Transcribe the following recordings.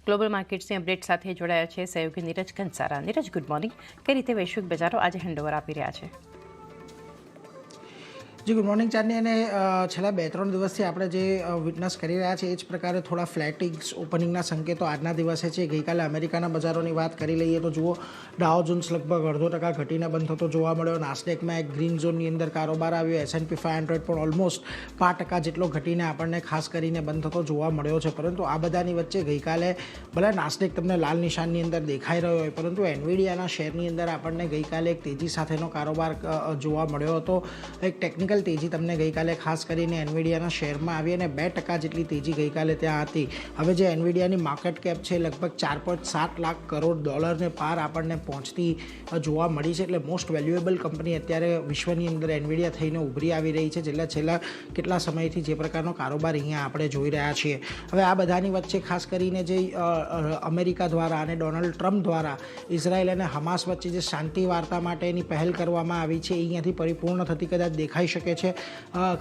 Global માર્કેટ્સની update સાથે જોડાયા છે સહયોગી નીરજ કંસારા। Niraj, good morning. કઈ રીતે વૈશ્વિક બજારો આજે હેન્ડઓવર આપી રહ્યા છે? જી ગુડ મોર્નિંગ ચાંદની। અને છેલ્લા 2-3 દિવસથી આપણે જે વિટનેસ કરી રહ્યા છીએ એ જ પ્રકારે થોડા ફ્લેટિક્સ ઓપનિંગના સંકેતો આજના દિવસે છે। ગઈકાલે અમેરિકાના બજારોની વાત કરી લઈએ તો જુઓ, ડાઉ જોન્સ લગભગ 0.5% ઘટીને બંધ થતો જોવા મળ્યો। નાસ્ડેકમાં એક ગ્રીન ઝોનની અંદર કારોબાર આવ્યો। S&P 500 પણ ઓલમોસ્ટ 5% જેટલો ઘટીને આપણને ખાસ કરીને બંધ થતો જોવા મળ્યો છે। પરંતુ આ બધાની વચ્ચે ગઈકાલે ભલે નાસ્ડેક તમને લાલ નિશાનની અંદર દેખાઈ રહ્યો હોય, પરંતુ એનવીડિયાના શેરની અંદર આપણને ગઈકાલે એક તેજી સાથેનો કારોબાર જોવા મળ્યો હતો। એક ટેકનિકલ તેજી તમને ગઈકાલે ખાસ કરીને એનવીડિયાના શેરમાં આવી અને 2% જેટલી તેજી ગઈકાલે ત્યાં હતી। હવે જે એનવીડિયાની માર્કેટ કેપ છે લગભગ $4.7 લાખ કરોડ પાર આપણને પહોંચતી જોવા મળી છે। એટલે મોસ્ટ વેલ્યુએબલ કંપની અત્યારે વિશ્વની અંદર એનવીડિયા થઈને ઉભરી આવી રહી છે, છેલ્લા કેટલા સમયથી જે પ્રકારનો કારોબાર અહીંયા આપણે જોઈ રહ્યા છીએ। હવે આ બધાની વચ્ચે ખાસ કરીને જે અમેરિકા દ્વારા અને ડોનાલ્ડ ટ્રમ્પ દ્વારા ઇઝરાયલ અને હમાસ વચ્ચે જે શાંતિ વાર્તા માટેની પહેલ કરવામાં આવી છે એ અહીંયાથી પરિપૂર્ણ થતી કદાચ દેખાઈ શકે છે।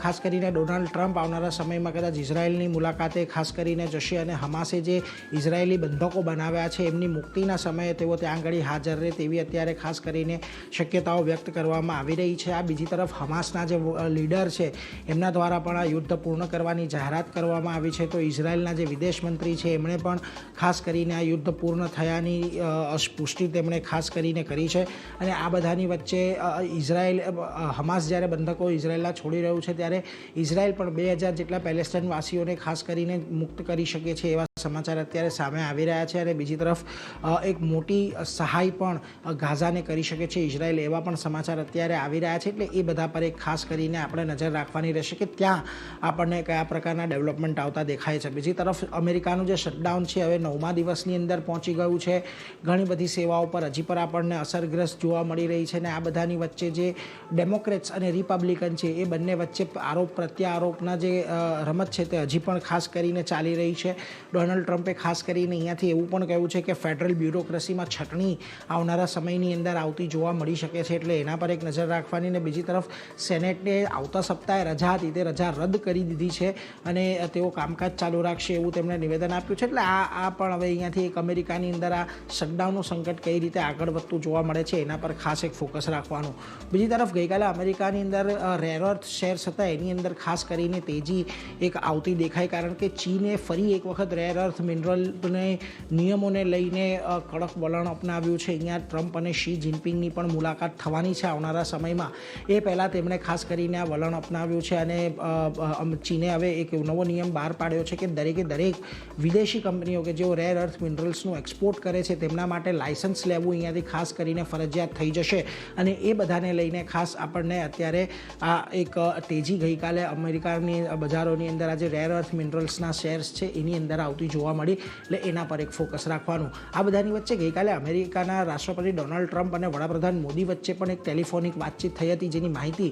ખાસ કરીને ડોનાલ્ડ ટ્રમ્પ આવનારા સમયમાં કદાચ ઇઝરાયલની મુલાકાતે ખાસ કરીને જશે અને હમાસે જે ઇઝરાયેલી બંધકો બનાવ્યા છે એમની મુક્તિના સમયે તેઓ ત્યાં આગળ હાજર રહે તેવી અત્યારે ખાસ કરીને શક્યતાઓ વ્યક્ત કરવામાં આવી રહી છે। આ બીજી તરફ હમાસના જે લીડર છે એમના દ્વારા પણ આ યુદ્ધ પૂર્ણ કરવાની જાહેરાત કરવામાં આવી છે। તો ઇઝરાયલના જે વિદેશ મંત્રી છે એમણે પણ ખાસ કરીને આ યુદ્ધ પૂર્ણ થયાની પુષ્ટિ તેમણે ખાસ કરીને કરી છે। અને આ બધાની વચ્ચે હમાસ જ્યારે બંધકો ઇઝરાયલના છોડી રહ્યું છે ત્યારે ઇઝરાયલ પણ 2000 જેટલા પેલેસ્ટાઇન વાસીઓને ખાસ કરીને મુક્ત કરી શકે છે એવા સમાચાર અત્યારે સામે આવી રહ્યા છે। અને બીજી તરફ એક મોટી સહાય પણ ગાઝાને કરી શકે છે ઇઝરાયલ, એવા પણ સમાચાર અત્યારે આવી રહ્યા છે। એટલે એ બધા પર એક ખાસ કરીને આપણે નજર રાખવાની રહેશે કે ત્યાં આપણને કયા પ્રકારના ડેવલપમેન્ટ આવતા દેખાય છે। બીજી તરફ અમેરિકાનું જે શટડાઉન છે હવે 9મા દિવસની અંદર પહોંચી ગયું છે। ઘણી બધી સેવાઓ પર હજી પર આપણને અસરગ્રસ્ત જોવા મળી રહી છે। અને આ બધાની વચ્ચે જે ડેમોક્રેટ્સ અને રિપબ્લિકન છે એ બંને વચ્ચે આરોપ પ્રત્યારોપના જે રમત છે તે હજી પણ ખાસ કરીને ચાલી રહી છે। ડોનાલ્ડ ટ્રમ્પે ખાસ કરીને અહીંયાથી એવું પણ કહ્યું છે કે ફેડરલ બ્યુરોક્રેસીમાં છટણી આવનારા સમયની અંદર આવતી જોવા મળી શકે છે, એટલે એના પર એક નજર રાખવાની। અને બીજી તરફ સેનેટને આવતા સપ્તાહે રજા હતી તે રજા રદ કરી દીધી છે અને તેઓ કામકાજ ચાલુ રાખશે એવું તેમણે નિવેદન આપ્યું છે। એટલે આ પણ હવે અહીંયાથી એક અમેરિકાની અંદર આ શટડાઉનનું સંકટ કઈ રીતે આગળ વધતું જોવા મળે છે એના પર ખાસ એક ફોકસ રાખવાનું। બીજી તરફ ગઈકાલે અમેરિકાની અંદર રેર અર્થ શેર્સ હતા એની અંદર ખાસ કરીને તેજી એક આવતી દેખાય, કારણ કે ચીને ફરી એક વખત રેર અર્થ મિનરલને નિયમોને લઈને કડક વલણ અપનાવ્યું છે। અહીંયા ટ્રમ્પ અને શી જિનપિંગની પણ મુલાકાત થવાની છે આવનારા સમયમાં, એ પહેલાં તેમણે ખાસ કરીને આ વલણ અપનાવ્યું છે। અને ચીને હવે એક નવો નિયમ બહાર પાડ્યો છે કે દરેક વિદેશી કંપનીઓ કે જેઓ રેર અર્થ મિનરલ્સનું એક્સપોર્ટ કરે છે તેમના માટે લાયસન્સ લેવું અહીંયાથી ખાસ કરીને ફરજિયાત થઈ જશે। અને એ બધાને લઈને ખાસ આપણને અત્યારે આ એક તેજી ગઈકાલે અમેરિકાની બજારોની અંદર આજે રેર અર્થ મિનરલ્સના શેર્સ છે એની અંદર આવતી જોવા મળી, એટલે એના પર એક ફોકસ રાખવાનું। આ બધાની વચ્ચે ગઈકાલે અમેરિકાના રાષ્ટ્રપતિ ડોનાલ્ડ ટ્રમ્પ અને વડાપ્રધાન મોદી વચ્ચે પણ એક ટેલિફોનિક વાતચીત થઈ હતી, જેની માહિતી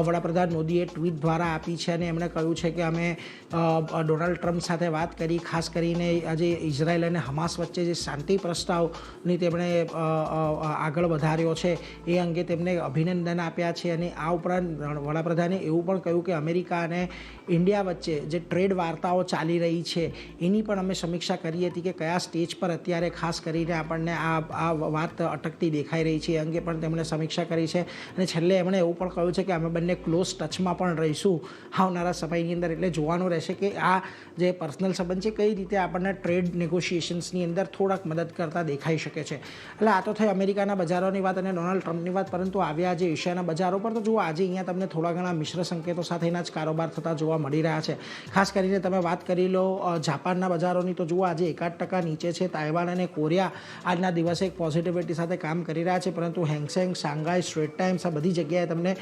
વડાપ્રધાન મોદીએ ટ્વીટ દ્વારા આપી છે। અને એમણે કહ્યું છે કે અમે ડોનાલ્ડ ટ્રમ્પ સાથે વાત કરી, ખાસ કરીને આજે ઇઝરાયલ અને હમાસ વચ્ચે જે શાંતિ પ્રસ્તાવની તેમણે આગળ વધાર્યો છે એ અંગે તેમને અભિનંદન આપ્યા છે। અને આ ઉપરાંત વડાપ્રધાને એવું પણ કહ્યું કે અમેરિકા અને ઇન્ડિયા વચ્ચે જે ટ્રેડ વાર્તાઓ ચાલી રહી છે એની પણ અમે સમીક્ષા કરી હતી કે કયા સ્ટેજ પર અત્યારે ખાસ કરીને આપણને આ વાત અટકતી દેખાઈ રહી છે એ અંગે પણ તેમણે સમીક્ષા કરી છે। અને છેલ્લે એમણે એવું પણ કહ્યું છે કે અમે બંને ક્લોઝ ટચમાં પણ રહીશું આવનારા સમયની અંદર, એટલે જોવાનું રહેશે કે આ જે પર્સનલ સંબંધ છે કઈ રીતે આપણને ટ્રેડ નેગોશિએશન્સની અંદર થોડાક મદદ કરતા દેખાઈ શકે છે। એટલે આ તો થઈ અમેરિકાના બજારોની વાત અને ડોનાલ્ડ ટ્રમ્પની વાત, પરંતુ આવ્યા આજે એશિયાના બજારો પર તો જુઓ આજે અહીંયા તમને થોડા ઘણા મિશ્ર સંકેતો સાથેના જ કારોબાર થતા જોવા મળી રહ્યા છે। ખાસ કરીને તમે વાત કરી લો જાપાનના બજારોની તો જુઓ આજે 1% નીચે છે। તાઇવાન અને કોરિયા આજના દિવસે એક પોઝિટિવિટી સાથે કામ કરી રહ્યા છે, પરંતુ હેંગસેંગ, શાંઘાઈ, સ્ટ્રેટ ટાઈમ્સ આ બધી જગ્યાએ તમને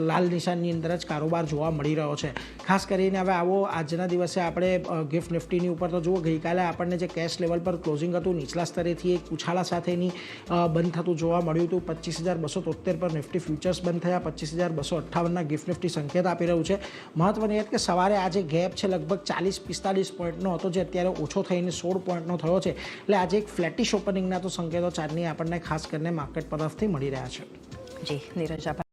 લાલ નિશાનની અંદર જ કારોબાર જોવા મળી રહ્યો છે। ખાસ કરીને હવે આવો આજના દિવસે આપણે ગિફ્ટ નિફ્ટીની ઉપર તો જુઓ ગઈકાલે આપણને જે કેશ લેવલ પર ક્લોઝિંગ હતું નીચલા સ્તરેથી એક ઉછાળા સાથેની બંધ થતું જોવા મળ્યું હતું। 25,273 પર નિફ્ટી ફ્યુચર્સ બંધ થયા, 25,258ના ગિફ્ટ નિફ્ટી સંકેત આપી રહ્યું છે। મહત્વની વાત કે સવારે આજે ગેપ છે લગભગ 40-45 પોઈન્ટનો હતો, જે અત્યારે ઓછો થઈને 16 પોઈન્ટનો થયો છે। એટલે આજે એક ફ્લેટિશ ઓપનિંગના તો સંકેતો ચારની આપણને ખાસ કરીને માર્કેટ તરફથી મળી રહ્યા છે। જી નીરજ, આભાર।